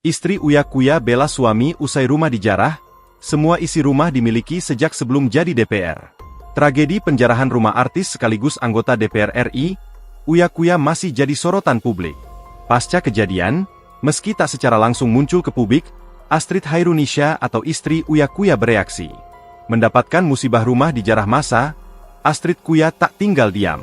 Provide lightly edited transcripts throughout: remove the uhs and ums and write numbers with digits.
Istri Uya Kuya bela suami usai rumah dijarah, semua isi rumah dimiliki sejak sebelum jadi DPR. Tragedi penjarahan rumah artis sekaligus anggota DPR RI, Uya Kuya masih jadi sorotan publik. Pasca kejadian, meski tak secara langsung muncul ke publik, Astrid Khairunisha atau istri Uya Kuya bereaksi. Mendapatkan musibah rumah dijarah massa, Astrid Kuya tak tinggal diam.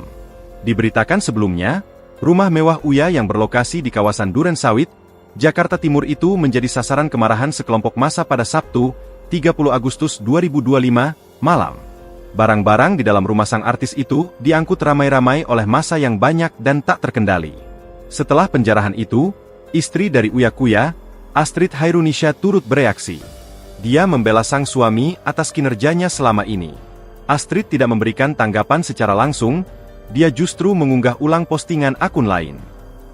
Diberitakan sebelumnya, rumah mewah Uya yang berlokasi di kawasan Duren Sawit, Jakarta Timur itu menjadi sasaran kemarahan sekelompok massa pada Sabtu, 30 Agustus 2025, malam. Barang-barang di dalam rumah sang artis itu diangkut ramai-ramai oleh massa yang banyak dan tak terkendali. Setelah penjarahan itu, istri dari Uya Kuya, Astrid Khairunisha turut bereaksi. Dia membela sang suami atas kinerjanya selama ini. Astrid tidak memberikan tanggapan secara langsung, dia justru mengunggah ulang postingan akun lain.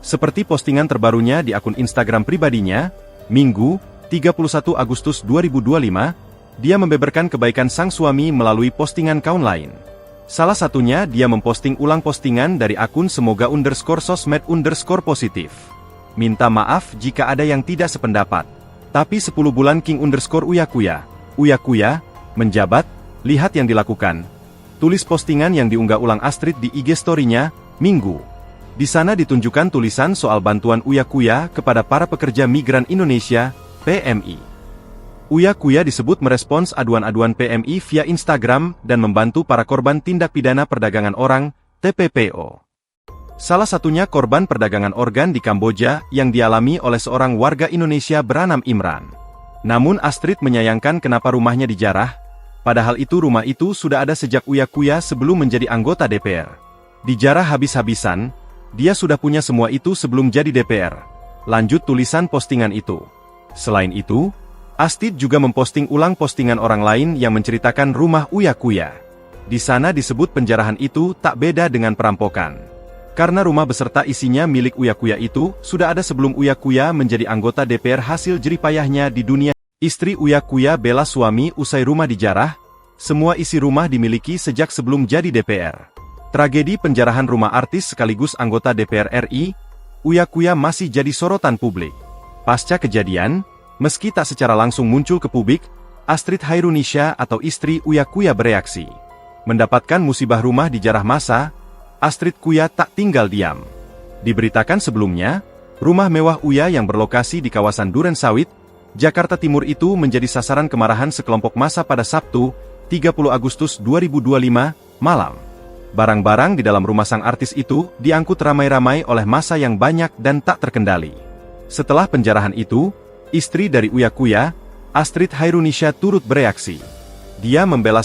Seperti postingan terbarunya di akun Instagram pribadinya, Minggu, 31 Agustus 2025, dia membeberkan kebaikan sang suami melalui postingan kaun lain. Salah satunya dia memposting ulang postingan dari akun semoga_sosmed_positif. Minta maaf jika ada yang tidak sependapat. Tapi 10 bulan King Uya Kuya. Uya Kuya, menjabat, lihat yang dilakukan. Tulis postingan yang diunggah ulang Astrid di IG story-nya, Minggu. Di sana ditunjukkan tulisan soal bantuan Uya Kuya kepada para pekerja migran Indonesia, PMI. Uya Kuya disebut merespons aduan-aduan PMI via Instagram dan membantu para korban tindak pidana perdagangan orang, TPPO. Salah satunya korban perdagangan organ di Kamboja yang dialami oleh seorang warga Indonesia bernama Imran. Namun Astrid menyayangkan kenapa rumahnya dijarah, padahal itu rumah itu sudah ada sejak Uya Kuya sebelum menjadi anggota DPR. Dijarah habis-habisan, dia sudah punya semua itu sebelum jadi DPR. Lanjut tulisan postingan itu. Selain itu, Astrid juga memposting ulang postingan orang lain yang menceritakan rumah Uya Kuya. Di sana disebut penjarahan itu tak beda dengan perampokan. Karena rumah beserta isinya milik Uya Kuya itu sudah ada sebelum Uya Kuya menjadi anggota DPR hasil jeripayahnya di dunia. Istri Uya Kuya bela suami usai rumah dijarah, semua isi rumah dimiliki sejak sebelum jadi DPR. Tragedi penjarahan rumah artis sekaligus anggota DPR RI, Uya Kuya masih jadi sorotan publik. Pasca kejadian, meski tak secara langsung muncul ke publik, Astrid Khairunisha atau istri Uya Kuya bereaksi. Mendapatkan musibah rumah dijarah massa, Astrid Kuya tak tinggal diam. Diberitakan sebelumnya, rumah mewah Uya yang berlokasi di kawasan Duren Sawit, Jakarta Timur itu menjadi sasaran kemarahan sekelompok massa pada Sabtu, 30 Agustus 2025, malam. Barang-barang di dalam rumah sang artis itu diangkut ramai-ramai oleh massa yang banyak dan tak terkendali. Setelah penjarahan itu, istri dari Uya Kuya, Astrid Khairunisha turut bereaksi. Dia membela